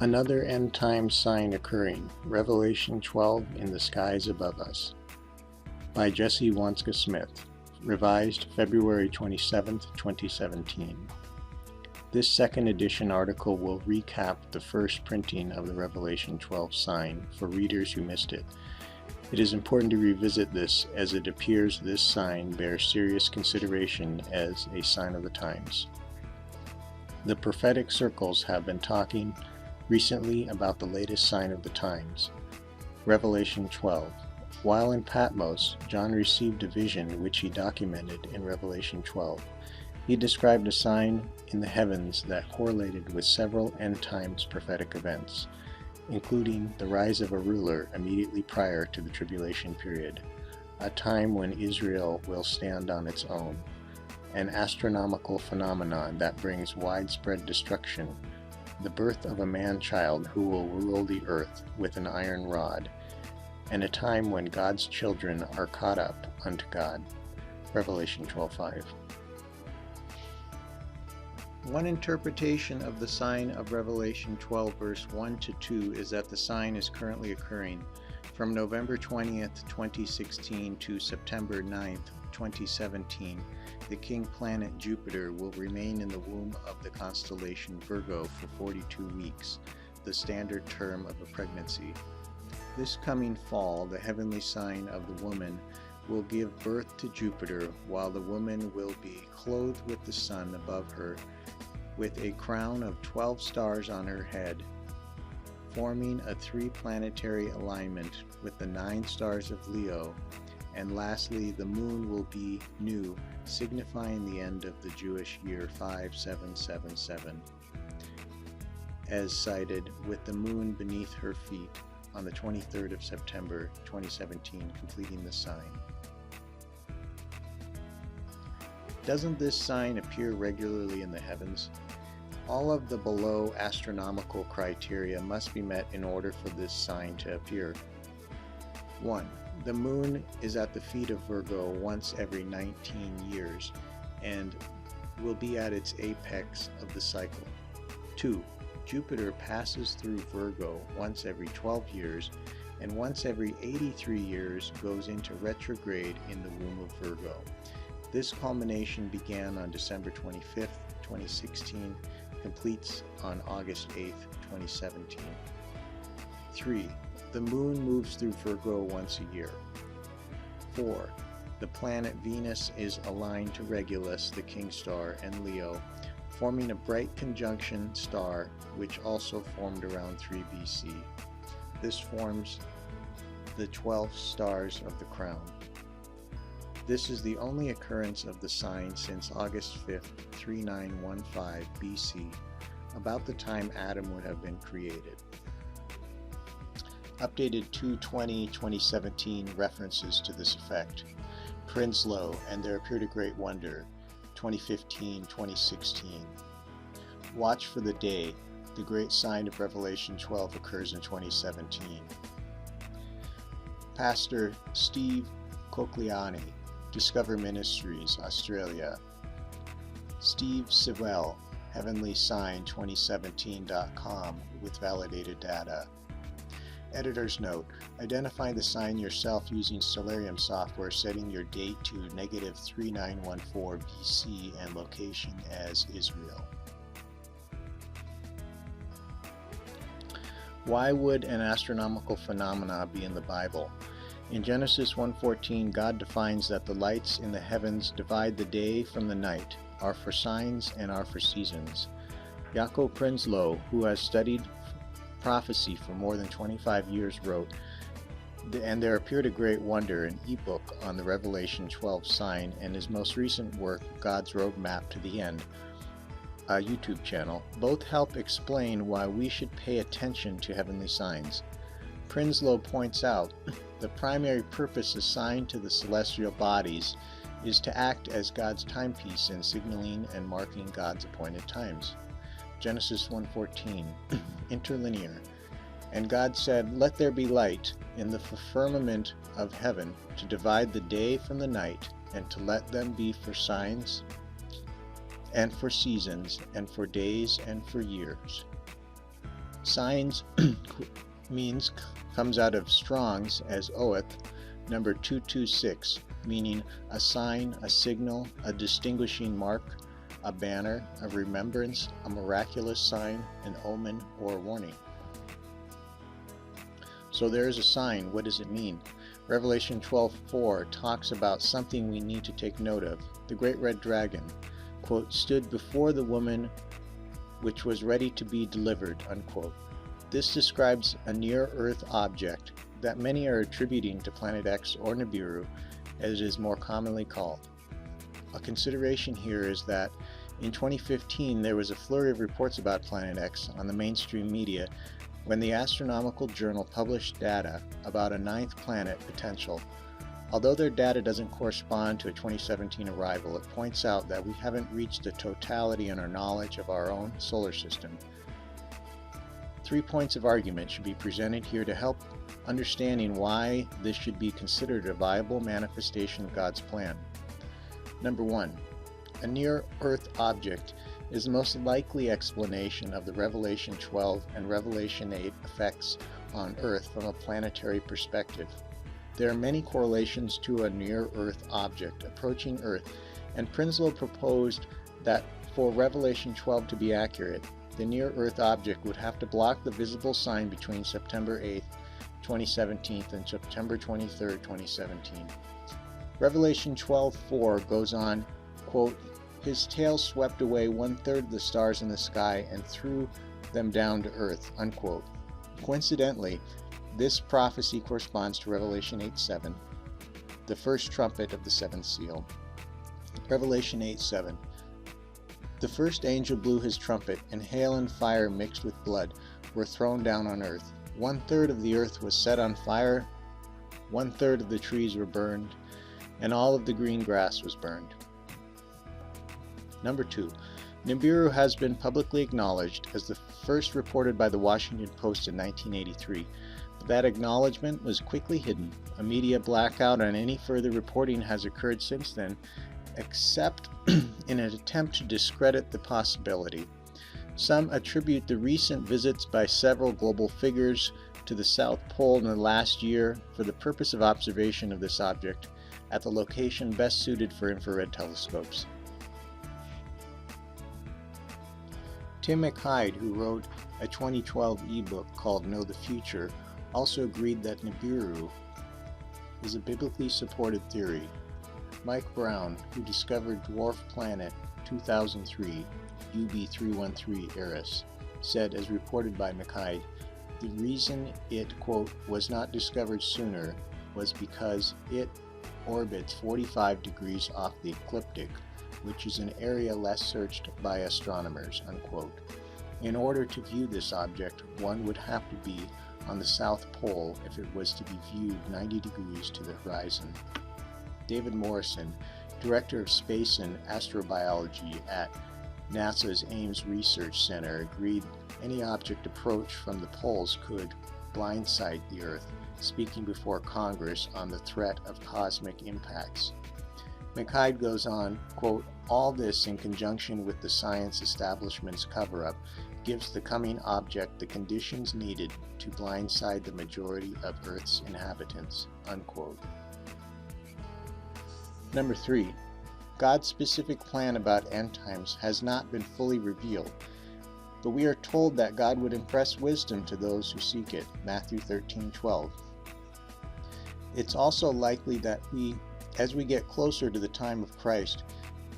Another end time sign occurring, Revelation 12 in the skies above us, by Jesse Wanska Smith, revised February 27, 2017. This second edition article will recap the first printing of the Revelation 12 sign for readers who missed it. It is important to revisit this as it appears this sign bears serious consideration as a sign of the times. The prophetic circles have been talking recently about the latest sign of the times, Revelation 12. While in Patmos, John received a vision which he documented in Revelation 12. He described a sign in the heavens that correlated with several end times prophetic events, including the rise of a ruler immediately prior to the tribulation period, a time when Israel will stand on its own, an astronomical phenomenon that brings widespread destruction, the birth of a man-child who will rule the earth with an iron rod, and a time when God's children are caught up unto God. Revelation 12:5. One interpretation of the sign of Revelation 12 verse 1 to 2 is that the sign is currently occurring from November 20th, 2016 to September 9th, 2017. The king planet Jupiter will remain in the womb of the constellation Virgo for 42 weeks, the standard term of a pregnancy. This coming fall, the heavenly sign of the woman will give birth to Jupiter, while the woman will be clothed with the sun above her, with a crown of 12 stars on her head, forming a three-planetary alignment with the 9 stars of Leo. And lastly, the moon will be new, signifying the end of the Jewish year 5777, as cited, with the moon beneath her feet on the 23rd of September 2017, completing the sign. Doesn't this sign appear regularly in the heavens? All of the below astronomical criteria must be met in order for this sign to appear. 1. The moon is at the feet of Virgo once every 19 years and will be at its apex of the cycle. 2. Jupiter passes through Virgo once every 12 years and once every 83 years goes into retrograde in the womb of Virgo. This culmination began on December 25th, 2016, completes on August 8th, 2017. 3. The moon moves through Virgo once a year. 4. The planet Venus is aligned to Regulus, the king star, and Leo, forming a bright conjunction star which also formed around 3 BC. This forms the 12 stars of the crown. This is the only occurrence of the sign since August 5th, 3915 BC, about the time Adam would have been created. Updated 2/20/2017 references to this effect. Prinsloo and There Appeared a Great Wonder, 2015-2016. Watch for the Day. The great sign of Revelation 12 occurs in 2017. Pastor Steve Cogliani, Discover Ministries, Australia. Steve Sewell, Heavenly Sign 2017.com with validated data. Editor's note: identify the sign yourself using Stellarium software, setting your date to -3914 BC and location as Israel. Why would an astronomical phenomena be in the Bible? In Genesis 1:14, God defines that the lights in the heavens divide the day from the night, are for signs and are for seasons. Jaco Prinsloo, who has studied prophecy for more than 25 years, wrote, "And There Appeared a Great Wonder," an ebook on the Revelation 12 sign, and his most recent work, God's Roadmap to the End, a YouTube channel. Both help explain why we should pay attention to heavenly signs. Prinsloo points out, the primary purpose assigned to the celestial bodies is to act as God's timepiece in signaling and marking God's appointed times. Genesis 1:14, interlinear. And God said, "Let there be light in the firmament of heaven to divide the day from the night, and to let them be for signs, and for seasons, and for days, and for years." Signs comes out of Strong's as Oath, number 226, meaning a sign, a signal, a distinguishing mark, a banner, a remembrance, a miraculous sign, an omen, or warning. So there is a sign. What does it mean? Revelation 12:4 talks about something we need to take note of. The great red dragon, quote, stood before the woman which was ready to be delivered, unquote. This describes a near-Earth object that many are attributing to Planet X or Nibiru, as it is more commonly called. A consideration here is that in 2015 there was a flurry of reports about Planet X on the mainstream media when the Astronomical journal published data about a ninth planet potential. Although their data doesn't correspond to a 2017 arrival, it points out that we haven't reached the totality in our knowledge of our own solar system. 3 points of argument should be presented here to help understanding why this should be considered a viable manifestation of God's plan. Number 1. A near-Earth object is the most likely explanation of the Revelation 12 and Revelation 8 effects on Earth from a planetary perspective. There are many correlations to a near-Earth object approaching Earth, and Prinsloo proposed that for Revelation 12 to be accurate, the near-Earth object would have to block the visible sign between September 8, 2017 and September 23, 2017. Revelation 12:4 goes on, quote, his tail swept away 1/3 of the stars in the sky and threw them down to earth, unquote. Coincidentally, this prophecy corresponds to Revelation 8:7, the first trumpet of the seventh seal. Revelation 8:7. The first angel blew his trumpet, and hail and fire mixed with blood were thrown down on earth. 1/3 of the earth was set on fire, 1/3 of the trees were burned, and all of the green grass was burned. Number 2. Nibiru has been publicly acknowledged as the first reported by the Washington Post in 1983, but that acknowledgement was quickly hidden. A media blackout on any further reporting has occurred since then, except in an attempt to discredit the possibility. Some attribute the recent visits by several global figures to the South Pole in the last year for the purpose of observation of this object at the location best suited for infrared telescopes. Tim McHyde, who wrote a 2012 ebook called Know the Future, also agreed that Nibiru is a biblically supported theory. Mike Brown, who discovered dwarf planet 2003 UB313 Eris, said, as reported by McHyde, the reason it, quote, was not discovered sooner was because it orbits 45 degrees off the ecliptic, which is an area less searched by astronomers, unquote. In order to view this object, one would have to be on the South Pole if it was to be viewed 90 degrees to the horizon. David Morrison, Director of Space and Astrobiology at NASA's Ames Research Center, agreed any object approached from the poles could blindside the Earth, speaking before Congress on the threat of cosmic impacts. McHyde goes on, quote, all this in conjunction with the science establishment's cover-up gives the coming object the conditions needed to blindside the majority of Earth's inhabitants, unquote. Number 3. God's specific plan about end times has not been fully revealed, but we are told that God would impress wisdom to those who seek it, Matthew 13:12. It's also likely that as we get closer to the time of Christ,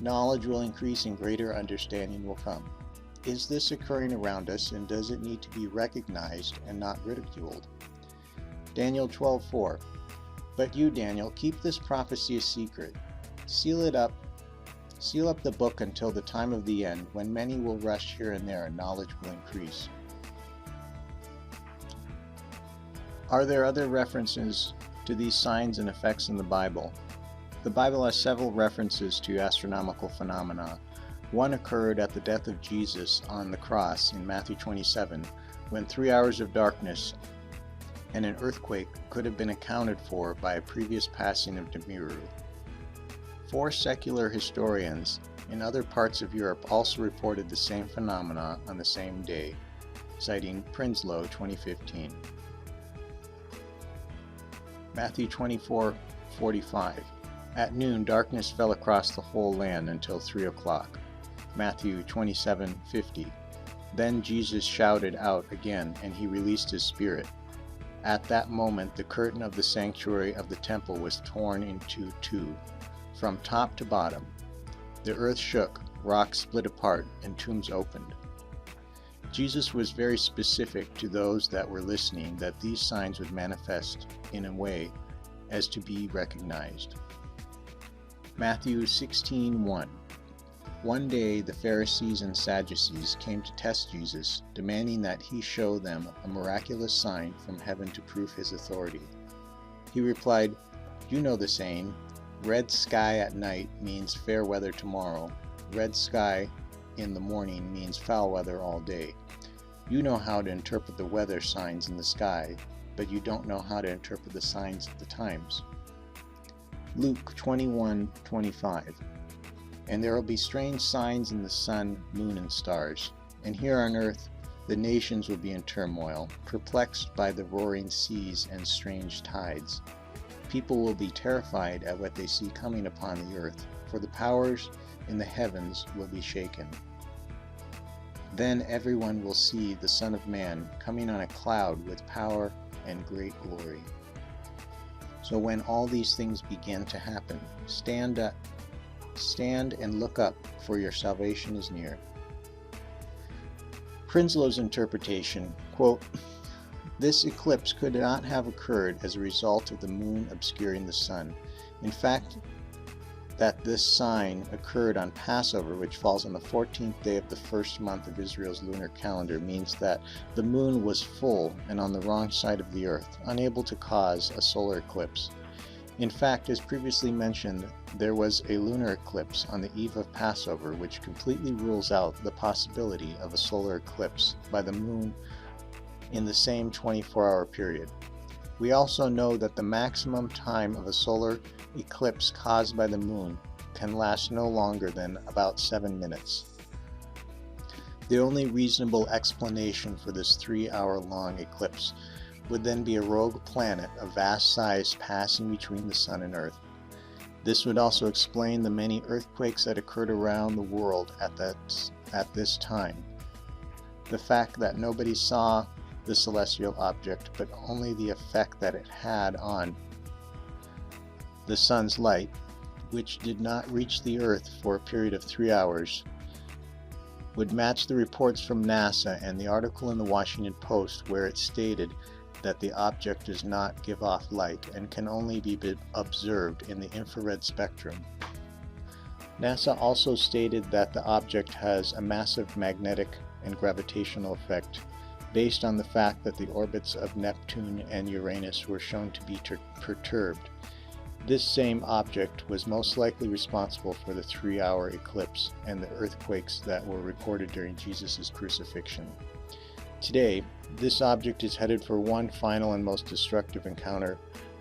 knowledge will increase and greater understanding will come. Is this occurring around us, and does it need to be recognized and not ridiculed? Daniel 12:4. But you, Daniel, keep this prophecy a secret. Seal up the book until the time of the end, when many will rush here and there and knowledge will increase. Are there other references to these signs and effects in the Bible? The Bible has several references to astronomical phenomena. One occurred at the death of Jesus on the cross in Matthew 27, when 3 hours of darkness and an earthquake could have been accounted for by a previous passing of Nibiru. 4 secular historians in other parts of Europe also reported the same phenomena on the same day. citing Prinsloo 2015. Matthew 24:45. At noon darkness fell across the whole land until 3 o'clock. Matthew 27:50. Then Jesus shouted out again, and he released his spirit. At that moment the curtain of the sanctuary of the temple was torn into two, from top to bottom. The earth shook, rocks split apart, and tombs opened. Jesus was very specific to those that were listening that these signs would manifest in a way as to be recognized. Matthew 16:1. One day the Pharisees and Sadducees came to test Jesus, demanding that he show them a miraculous sign from heaven to prove his authority. He replied, "You know the saying, red sky at night means fair weather tomorrow. Red sky in the morning means foul weather all day. You know how to interpret the weather signs in the sky, but you don't know how to interpret the signs of the times." Luke 21:25. And there will be strange signs in the sun, moon, and stars. And here on earth the nations will be in turmoil, perplexed by the roaring seas and strange tides. People will be terrified at what they see coming upon the earth, for the powers in the heavens will be shaken. Then everyone will see the Son of Man coming on a cloud with power and great glory. So when all these things begin to happen, stand and look up, for your salvation is near. Prinsloo's interpretation, quote, "This eclipse could not have occurred as a result of the moon obscuring the sun. In fact, that this sign occurred on Passover, which falls on the 14th day of the first month of Israel's lunar calendar, means that the moon was full and on the wrong side of the earth, unable to cause a solar eclipse. In fact, as previously mentioned, there was a lunar eclipse on the eve of Passover, which completely rules out the possibility of a solar eclipse by the moon in the same 24-hour period. We also know that the maximum time of a solar eclipse caused by the moon can last no longer than about 7 minutes. The only reasonable explanation for this 3-hour-long eclipse would then be a rogue planet of vast size passing between the sun and earth. This would also explain the many earthquakes that occurred around the world at this time. The fact that nobody saw the celestial object, but only the effect that it had on the sun's light, which did not reach the earth for a period of 3 hours, would match the reports from NASA and the article in the Washington Post where it stated that the object does not give off light and can only be observed in the infrared spectrum. NASA also stated that the object has a massive magnetic and gravitational effect based on the fact that the orbits of Neptune and Uranus were shown to be perturbed. This same object was most likely responsible for the 3-hour eclipse and the earthquakes that were recorded during Jesus' crucifixion. Today, this object is headed for one final and most destructive encounter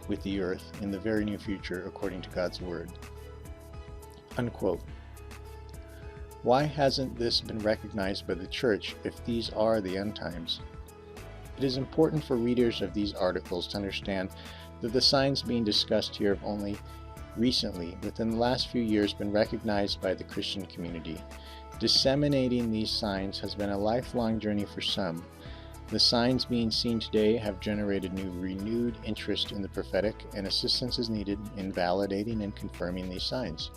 with the earth in the very near future, according to God's word." Unquote. Why hasn't this been recognized by the church if these are the end times? It is important for readers of these articles to understand that the signs being discussed here have only recently, within the last few years, been recognized by the Christian community. Disseminating these signs has been a lifelong journey for some. The signs being seen today have generated renewed interest in the prophetic, and assistance is needed in validating and confirming these signs.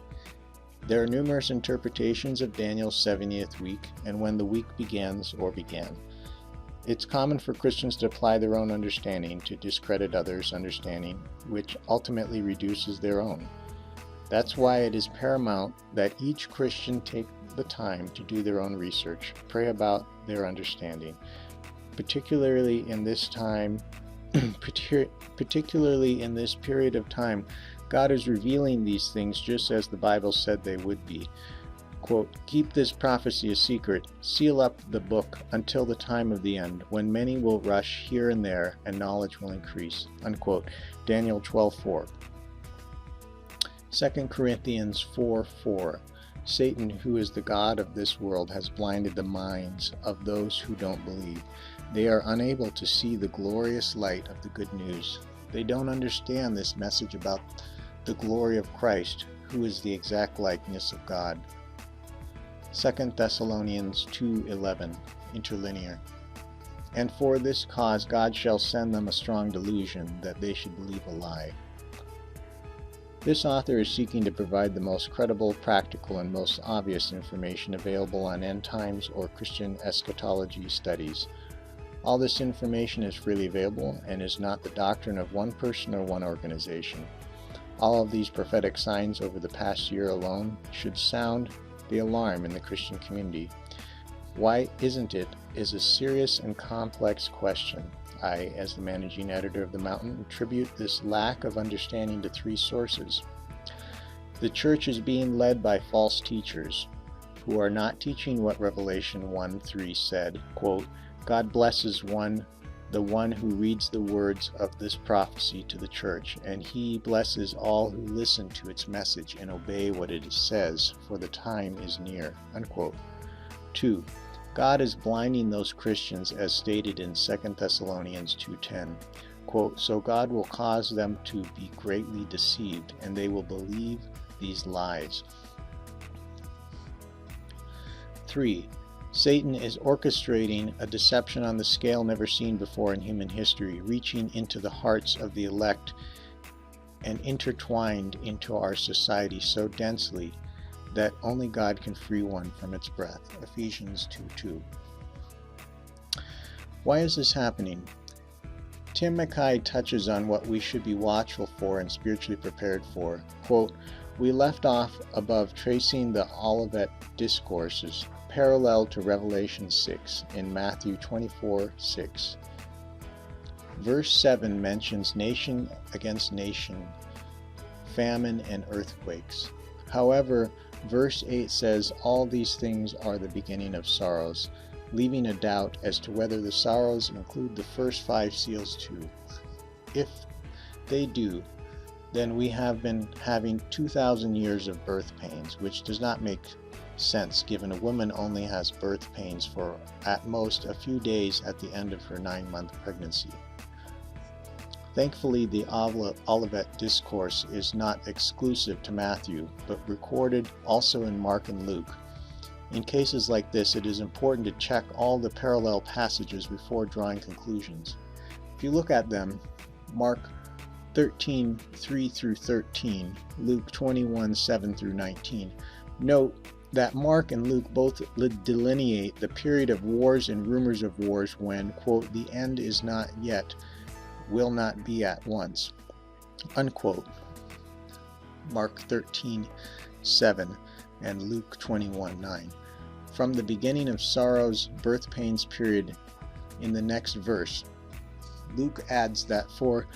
There are numerous interpretations of Daniel's 70th week and when the week begins or began. It's common for Christians to apply their own understanding to discredit others' understanding, which ultimately reduces their own. That's why it is paramount that each Christian take the time to do their own research, pray about their understanding. Particularly in this period of time, God is revealing these things just as the Bible said they would be. Quote, "Keep this prophecy a secret, seal up the book until the time of the end, when many will rush here and there and knowledge will increase." Unquote. Daniel 12:4. 2 Corinthians 4:4. Satan, who is the god of this world, has blinded the minds of those who don't believe. They are unable to see the glorious light of the good news. They don't understand this message about the glory of Christ, who is the exact likeness of God. 2 Thessalonians 2:11, interlinear. And for this cause God shall send them a strong delusion, that they should believe a lie. This author is seeking to provide the most credible, practical, and most obvious information available on end times or Christian eschatology studies. All this information is freely available and is not the doctrine of one person or one organization. All of these prophetic signs over the past year alone should sound the alarm in the Christian community. Why isn't it is a serious and complex question. I, as the managing editor of The Mountain, attribute this lack of understanding to three sources. The church is being led by false teachers who are not teaching what Revelation 1:3 said, quote, God blesses the one who reads the words of this prophecy to the church, and he blesses all who listen to its message and obey what it says, for the time is near, unquote. 2. God is blinding those Christians as stated in 2 Thessalonians 2:10, quote, so God will cause them to be greatly deceived, and they will believe these lies. 3. Satan is orchestrating a deception on the scale never seen before in human history, reaching into the hearts of the elect and intertwined into our society so densely that only God can free one from its breath. Ephesians 2:2. Why is this happening? Tim McKay touches on what we should be watchful for and spiritually prepared for. Quote, we left off above tracing the Olivet discourses parallel to Revelation 6 in Matthew 24:6. Verse 7 mentions nation against nation, famine, and earthquakes. However, verse 8 says all these things are the beginning of sorrows, leaving a doubt as to whether the sorrows include the first 5 seals too. If they do, then we have been having 2,000 years of birth pains, which does not make sense given a woman only has birth pains for at most a few days at the end of her 9-month pregnancy. Thankfully, the Olivet Discourse is not exclusive to Matthew, but recorded also in Mark and Luke. In cases like this, it is important to check all the parallel passages before drawing conclusions. If you look at them, Mark 13:3 through 13, Luke 21:7 through 19, note that Mark and Luke both delineate the period of wars and rumors of wars when, quote, the end is not yet, will not be at once, unquote. Mark 13:7 and Luke 21:9. From the beginning of sorrows, birth pains period in the next verse, Luke adds that for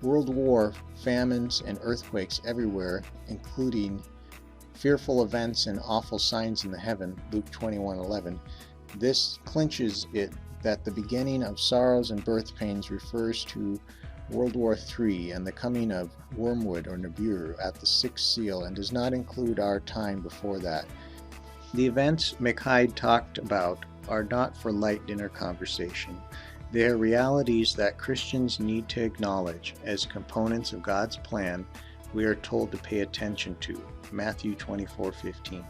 world war, famines, and earthquakes everywhere, including fearful events and awful signs in the heaven, Luke 21:11, this clinches it that the beginning of sorrows and birth pains refers to World War III and the coming of Wormwood or Nibiru at the 6th seal and does not include our time before that. The events McKay talked about are not for light dinner conversation. They are realities that Christians need to acknowledge as components of God's plan we are told to pay attention to. Matthew 24:15.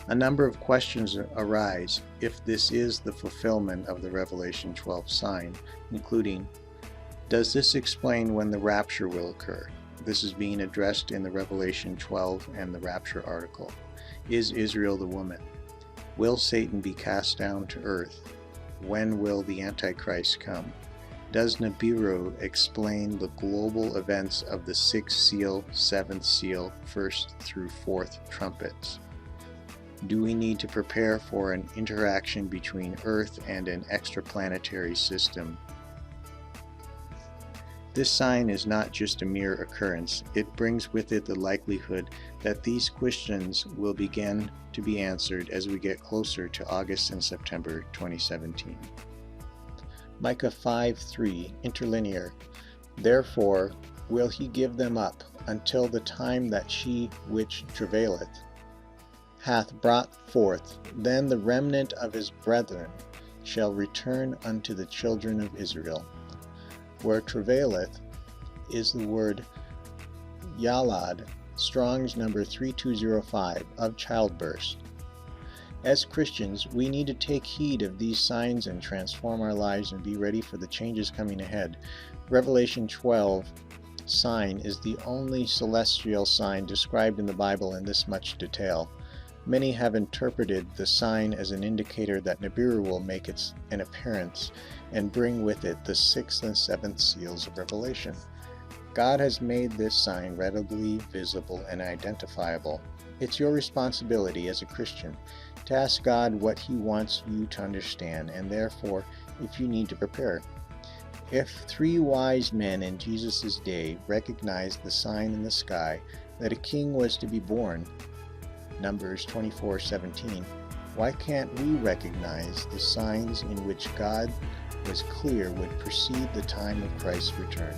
A number of questions arise if this is the fulfillment of the Revelation 12 sign, including, does this explain when the rapture will occur? This is being addressed in the Revelation 12 and the rapture article. Is Israel the woman? Will Satan be cast down to earth? When will the Antichrist come? Does Nibiru explain the global events of the 6th seal, 7th seal, 1st through 4th trumpets? Do we need to prepare for an interaction between Earth and an extraplanetary system? This sign is not just a mere occurrence. It brings with it the likelihood that these questions will begin to be answered as we get closer to August and September 2017. Micah 5:3, interlinear. Therefore will he give them up until the time that she which travaileth hath brought forth, then the remnant of his brethren shall return unto the children of Israel. Where travaileth is the word Yalad, Strong's number 3205, of childbirth. As Christians, we need to take heed of these signs and transform our lives and be ready for the changes coming ahead. Revelation 12 sign is the only celestial sign described in the Bible in this much detail. Many have interpreted the sign as an indicator that Nibiru will make an appearance and bring with it the 6th and 7th seals of Revelation. God has made this sign readily visible and identifiable. It's your responsibility as a Christian to ask God what He wants you to understand, and therefore, if you need to prepare. If 3 wise men in Jesus' day recognized the sign in the sky that a king was to be born, Numbers 24:17, why can't we recognize the signs in which God was clear would precede the time of Christ's return?